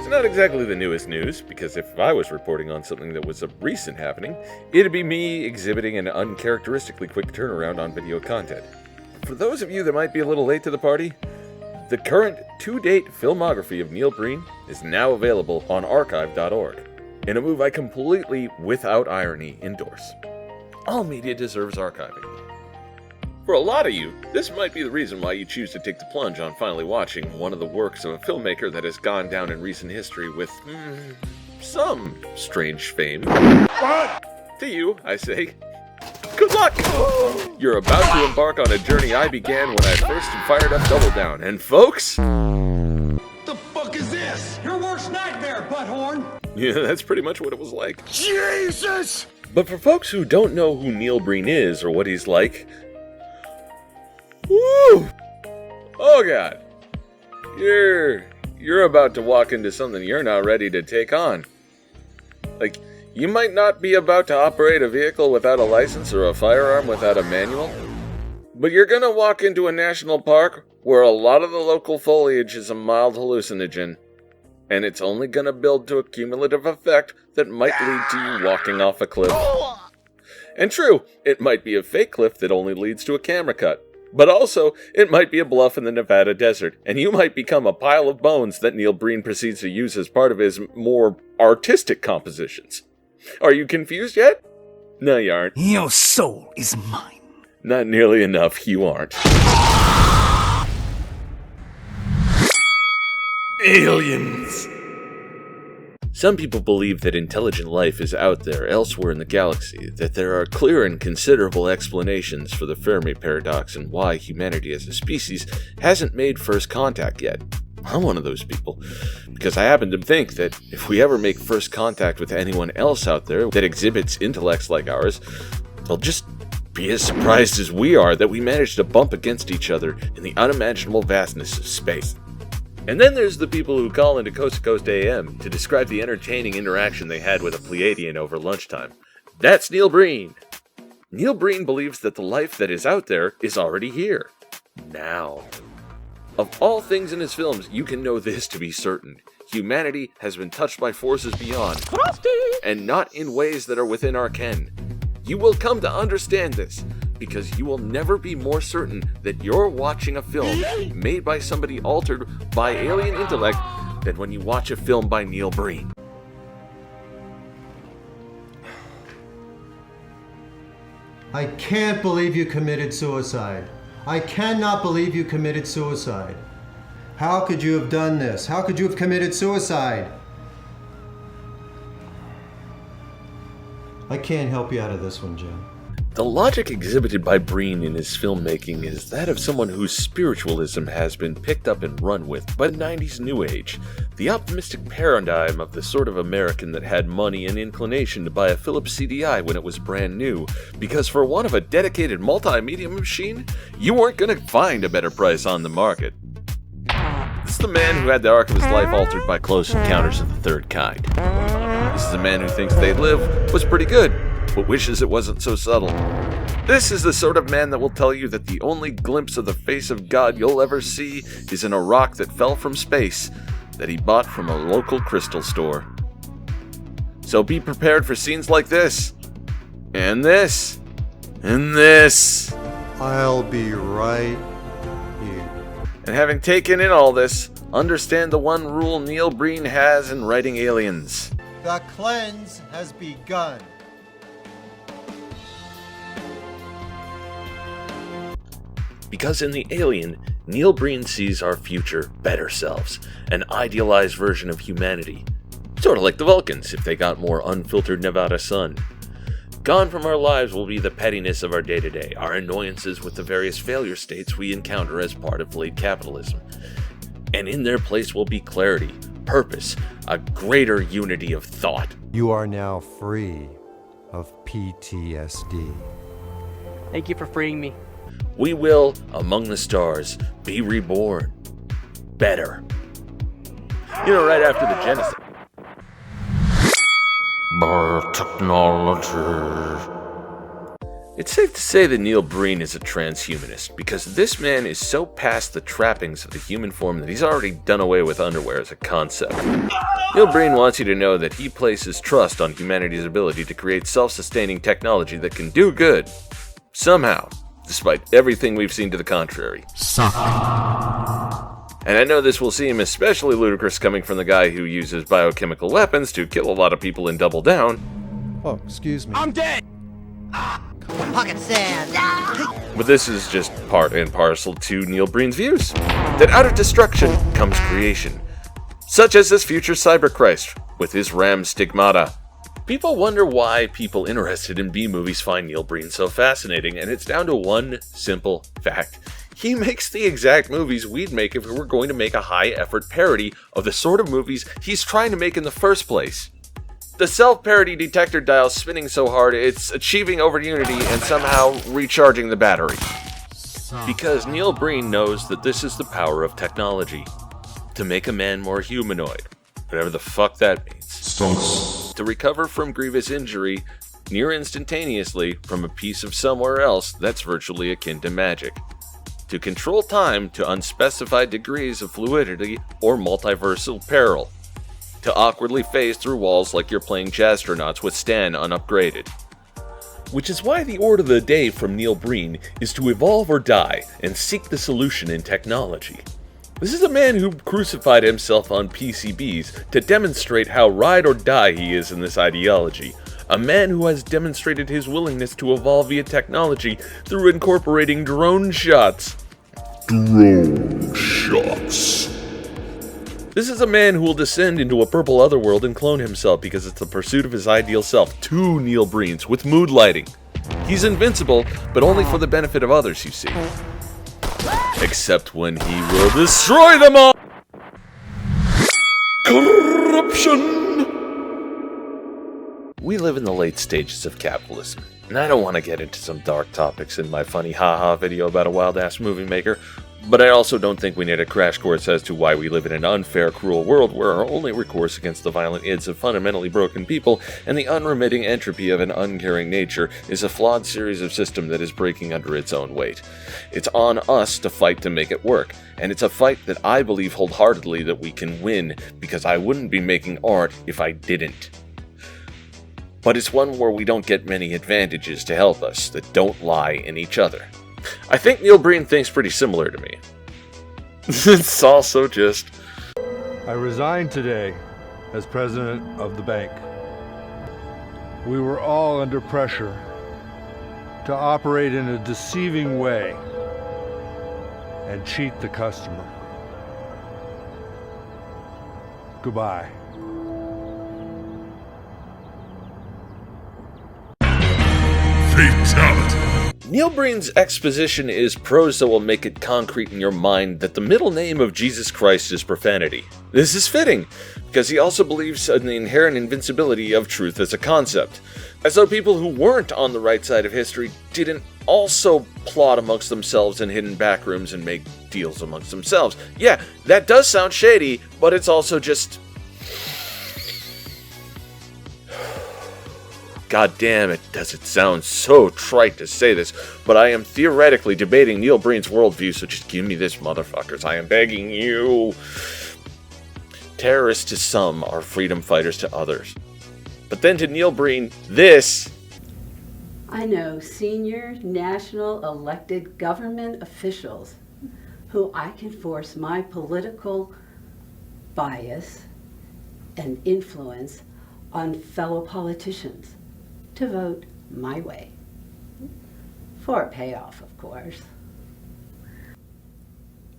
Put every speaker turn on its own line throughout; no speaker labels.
not exactly the newest news, because if I was reporting on something that was a recent happening, it'd be me exhibiting an uncharacteristically quick turnaround on video content. For those of you that might be a little late to the party, the current to-date filmography of Neil Breen is now available on archive.org, in a move I completely, without irony, endorse. All media deserves archiving. For a lot of you, this might be the reason why you choose to take the plunge on finally watching one of the works of a filmmaker that has gone down in recent history with, some strange fame. What? To you, I say, good luck! You're about to embark on a journey I began when I first fired up Double Down, and folks...
The fuck is this?
Your worst nightmare, butthorn!
Yeah, that's pretty much what it was like.
Jesus!
But for folks who don't know who Neil Breen is or what he's like... Woo! Oh god. You're about to walk into something you're not ready to take on. Like, you might not be about to operate a vehicle without a license or a firearm without a manual, but you're gonna walk into a national park where a lot of the local foliage is a mild hallucinogen, and it's only gonna build to a cumulative effect that might lead to you walking off a cliff. And true, it might be a fake cliff that only leads to a camera cut. But also, it might be a bluff in the Nevada desert, and you might become a pile of bones that Neil Breen proceeds to use as part of his more artistic compositions. Are you confused yet? No, you aren't.
Your soul is mine.
Not nearly enough, you aren't. Aliens! Some people believe that intelligent life is out there elsewhere in the galaxy, that there are clear and considerable explanations for the Fermi paradox and why humanity as a species hasn't made first contact yet. I'm one of those people, because I happen to think that if we ever make first contact with anyone else out there that exhibits intellects like ours, they'll just be as surprised as we are that we managed to bump against each other in the unimaginable vastness of space. And then there's the people who call into Coast to Coast AM to describe the entertaining interaction they had with a Pleiadian over lunchtime. That's Neil Breen. Neil Breen believes that the life that is out there is already here. Now. Of all things in his films, you can know this to be certain. Humanity has been touched by forces beyond, and not in ways that are within our ken. You will come to understand this, because you will never be more certain that you're watching a film made by somebody altered by alien intellect than when you watch a film by Neil Breen.
I can't believe you committed suicide. I cannot believe you committed suicide. How could you have done this? How could you have committed suicide? I can't help you out of this one, Jim.
The logic exhibited by Breen in his filmmaking is that of someone whose spiritualism has been picked up and run with by the 90s New Age, the optimistic paradigm of the sort of American that had money and inclination to buy a Philips CDI when it was brand new, because for one of a dedicated multimedia machine, you weren't going to find a better price on the market. This is the man who had the arc of his life altered by Close Encounters of the Third Kind. This is the man who thinks They Live was pretty good, but wishes it wasn't so subtle. This is the sort of man that will tell you that the only glimpse of the face of God you'll ever see is in a rock that fell from space that he bought from a local crystal store. So be prepared for scenes like this, and this, and this.
I'll be right here.
And having taken in all this, understand the one rule Neil Breen has in writing Aliens.
The cleanse has begun.
Because in The Alien, Neil Breen sees our future better selves, an idealized version of humanity. Sort of like the Vulcans, if they got more unfiltered Nevada sun. Gone from our lives will be the pettiness of our day-to-day, our annoyances with the various failure states we encounter as part of late capitalism. And in their place will be clarity, purpose, a greater unity of thought.
You are now free of PTSD.
Thank you for freeing me.
We will, among the stars, be reborn. Better. You know, right after the Genesis. Biotechnology. It's safe to say that Neil Breen is a transhumanist, because this man is so past the trappings of the human form that he's already done away with underwear as a concept. Neil Breen wants you to know that he places trust on humanity's ability to create self-sustaining technology that can do good, somehow, despite everything we've seen to the contrary. And I know this will seem especially ludicrous coming from the guy who uses biochemical weapons to kill a lot of people and double down.
Oh, excuse me.
I'm dead!
Pocket sand.
But this is just part and parcel to Neil Breen's views. That out of destruction comes creation. Such as this future Cyberchrist, with his ram stigmata. People wonder why people interested in B-movies find Neil Breen so fascinating, and it's down to one simple fact. He makes the exact movies we'd make if we were going to make a high-effort parody of the sort of movies he's trying to make in the first place. The self-parody detector dial's spinning so hard it's achieving over unity and somehow recharging the battery. Because Neil Breen knows that this is the power of technology. To make a man more humanoid, whatever the fuck that means. To recover from grievous injury near instantaneously from a piece of somewhere else that's virtually akin to magic. To control time to unspecified degrees of fluidity or multiversal peril. To awkwardly phase through walls like you're playing Jazztronauts with Stan unupgraded. Which is why the order of the day from Neil Breen is to evolve or die and seek the solution in technology. This is a man who crucified himself on PCBs to demonstrate how ride or die he is in this ideology. A man who has demonstrated his willingness to evolve via technology through incorporating drone shots. This is a man who will descend into a purple otherworld and clone himself because it's the pursuit of his ideal self. 2 Neil Breens with mood lighting. He's invincible, but only for the benefit of others, you see. Except when he will destroy them all! Corruption! We live in the late stages of capitalism, and I don't want to get into some dark topics in my funny haha video about a wild-ass movie maker, but I also don't think we need a crash course as to why we live in an unfair, cruel world where our only recourse against the violent ids of fundamentally broken people and the unremitting entropy of an uncaring nature is a flawed series of system that is breaking under its own weight. It's on us to fight to make it work, and it's a fight that I believe wholeheartedly that we can win, because I wouldn't be making art if I didn't. But it's one where we don't get many advantages to help us that don't lie in each other. I think Neil Breen thinks pretty similar to me. It's also just...
I resigned today as president of the bank. We were all under pressure to operate in a deceiving way and cheat the customer. Goodbye.
Fatality.
Neil Breen's exposition is prose that will make it concrete in your mind that the middle name of Jesus Christ is profanity. This is fitting, because he also believes in the inherent invincibility of truth as a concept. As though people who weren't on the right side of history didn't also plot amongst themselves in hidden backrooms and make deals amongst themselves. Yeah, that does sound shady, but it's also just... God damn it, does it sound so trite to say this, but I am theoretically debating Neil Breen's worldview, so just give me this, motherfuckers. I am begging you. Terrorists to some are freedom fighters to others. But then to Neil Breen, this...
I know senior national elected government officials who I can force my political bias and influence on fellow politicians to vote my way. For a payoff, of course.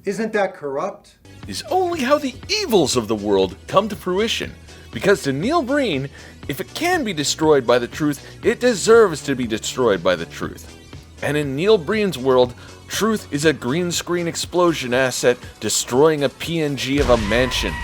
Isn't that corrupt?
is only how the evils of the world come to fruition. Because to Neil Breen, if it can be destroyed by the truth, it deserves to be destroyed by the truth. And in Neil Breen's world, truth is a green screen explosion asset destroying a PNG of a mansion.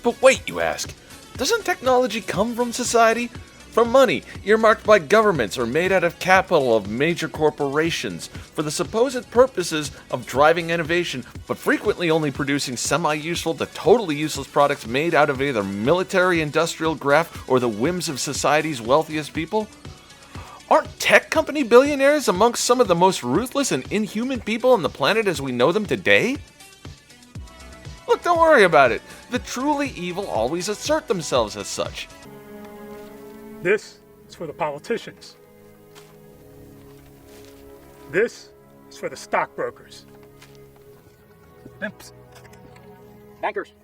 But wait, you ask, doesn't technology come from society? From money earmarked by governments or made out of capital of major corporations for the supposed purposes of driving innovation, but frequently only producing semi-useful to totally useless products made out of either military industrial graft or the whims of society's wealthiest people? Aren't tech company billionaires amongst some of the most ruthless and inhuman people on the planet as we know them today? Look, don't worry about it. The truly evil always assert themselves as such.
This is for the politicians. This is for the stockbrokers. Pimps. Bankers.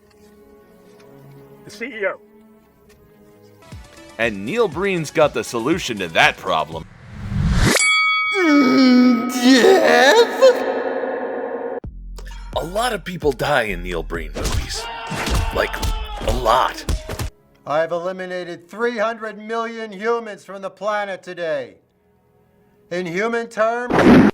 The CEO.
And Neil Breen's got the solution to that problem. A lot of people die in Neil Breen movies. Like, a lot.
I've eliminated 300 million humans from the planet today. In human terms,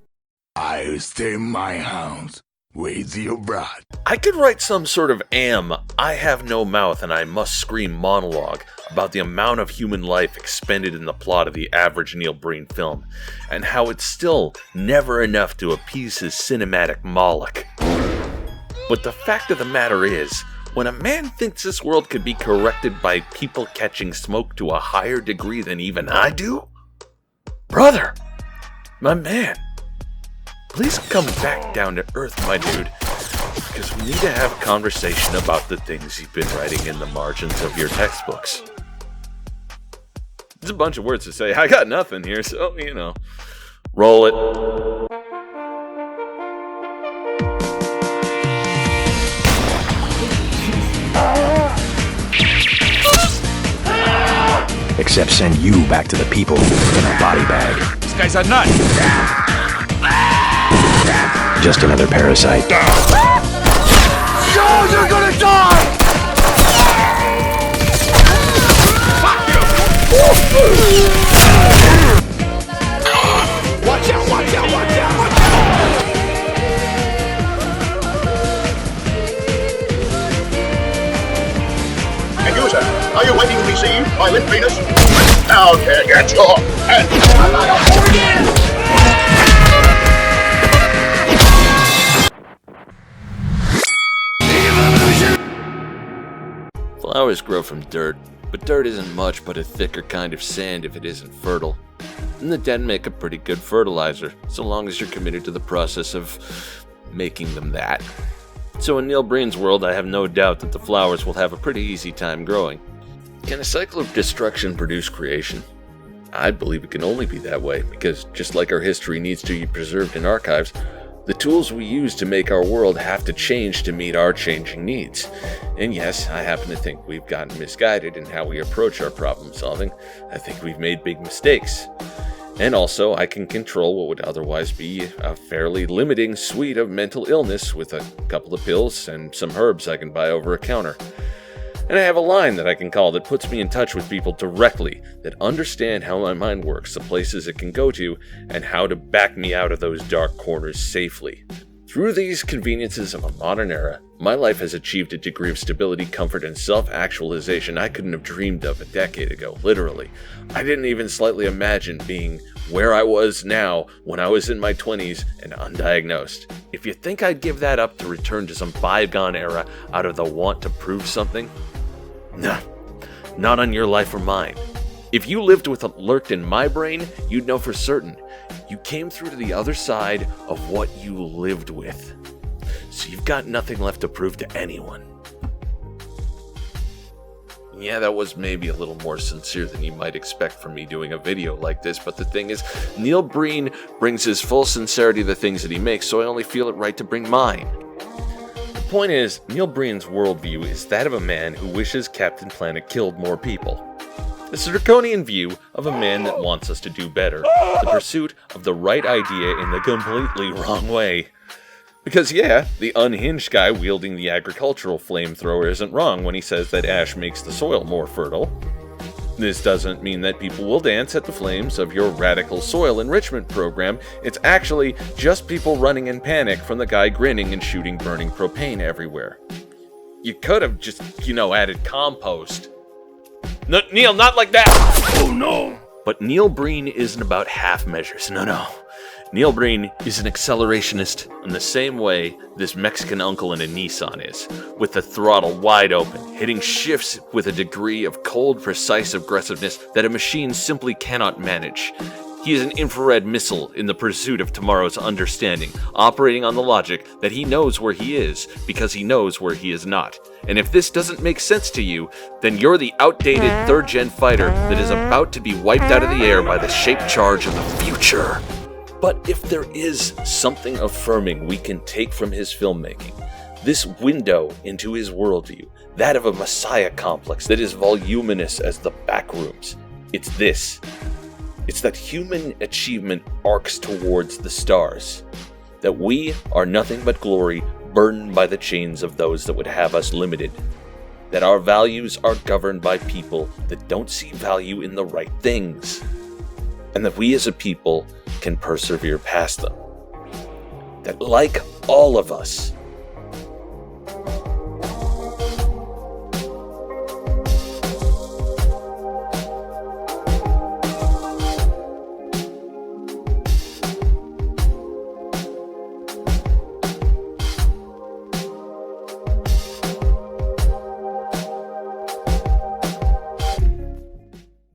I stay my house with your bride.
I could write some sort of I have no mouth and I must scream monologue about the amount of human life expended in the plot of the average Neil Breen film, and how it's still never enough to appease his cinematic Moloch. But the fact of the matter is, when a man thinks this world could be corrected by people catching smoke to a higher degree than even I do, brother, my man, please come back down to earth, my dude, because we need to have a conversation about the things you've been writing in the margins of your textbooks. It's a bunch of words to say. I got nothing here, so, roll it.
Except send you back to the people in a body bag.
This guy's a nut.
Just another parasite.
Yo, you're gonna die! Watch out, watch out, watch out, watch out!
And you, sir, are you waiting to receive my limp penis? Okay, get your hands.
Flowers grow from dirt, but dirt isn't much but a thicker kind of sand if it isn't fertile. And the dead make a pretty good fertilizer, so long as you're committed to the process of making them that. So in Neil Breen's world, I have no doubt that the flowers will have a pretty easy time growing. Can a cycle of destruction produce creation? I believe it can only be that way, because just like our history needs to be preserved in archives, the tools we use to make our world have to change to meet our changing needs. And yes, I happen to think we've gotten misguided in how we approach our problem solving. I think we've made big mistakes. And also, I can control what would otherwise be a fairly limiting suite of mental illness with a couple of pills and some herbs I can buy over a counter. And I have a line that I can call that puts me in touch with people directly, that understand how my mind works, the places it can go to, and how to back me out of those dark corners safely. Through these conveniences of a modern era, my life has achieved a degree of stability, comfort, and self-actualization I couldn't have dreamed of a decade ago, literally. I didn't even slightly imagine being where I was now when I was in my 20s and undiagnosed. If you think I'd give that up to return to some bygone era out of the want to prove something, nah, not on your life or mine. If you lived with what lurked in my brain, you'd know for certain. You came through to the other side of what you lived with. So you've got nothing left to prove to anyone. Yeah, that was maybe a little more sincere than you might expect from me doing a video like this, but the thing is, Neil Breen brings his full sincerity to the things that he makes, so I only feel it right to bring mine. The point is, Neil Breen's worldview is that of a man who wishes Captain Planet killed more people. It's a draconian view of a man that wants us to do better, the pursuit of the right idea in the completely wrong way. Because yeah, the unhinged guy wielding the agricultural flamethrower isn't wrong when he says that ash makes the soil more fertile. This doesn't mean that people will dance at the flames of your radical soil enrichment program. It's actually just people running in panic from the guy grinning and shooting burning propane everywhere. You could have just, added compost. No, Neil, not like that! Oh no! But Neil Breen isn't about half measures, no. Neil Breen is an accelerationist in the same way this Mexican uncle in a Nissan is, with the throttle wide open, hitting shifts with a degree of cold, precise aggressiveness that a machine simply cannot manage. He is an infrared missile in the pursuit of tomorrow's understanding, operating on the logic that he knows where he is because he knows where he is not. And if this doesn't make sense to you, then you're the outdated third-gen fighter that is about to be wiped out of the air by the shaped charge of the future. But if there is something affirming we can take from his filmmaking, this window into his worldview, that of a messiah complex that is voluminous as the backrooms, it's this. It's that human achievement arcs towards the stars. That we are nothing but glory burdened by the chains of those that would have us limited. That our values are governed by people that don't see value in the right things. And that we as a people can persevere past them. That like all of us,